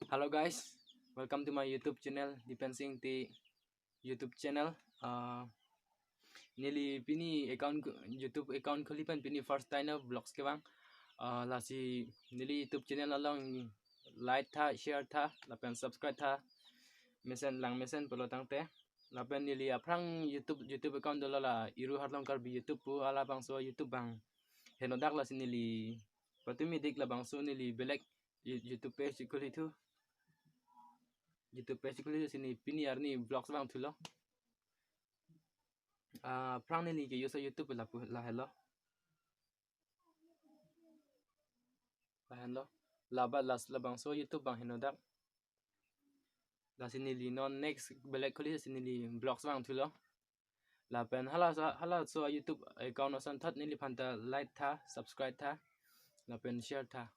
Hello guys, welcome to my YouTube channel, Dipensing the YouTube channel. Nili pini YouTube account kholi pan pini first time of vlogs ke bang. La si nili YouTube channel along like tha, share tha, la pen subscribe tha, mesen polo tang te. La pen nili aprang YouTube account dolo la iru harlong kar bi YouTube pu ala bang so YouTube bang. Henodak la si nili patumi dik la bang so nili belek YouTube page kholi tu. YouTube basically sini pini arni vlogs bang thulo prang ni ke user YouTube la hello la ba las la bang so YouTube bang heno dak la sini li non next belek kali sini li vlogs bang thulo la pen hala so YouTube account osan that ni li phanta like tha subscribe tha la pen share tha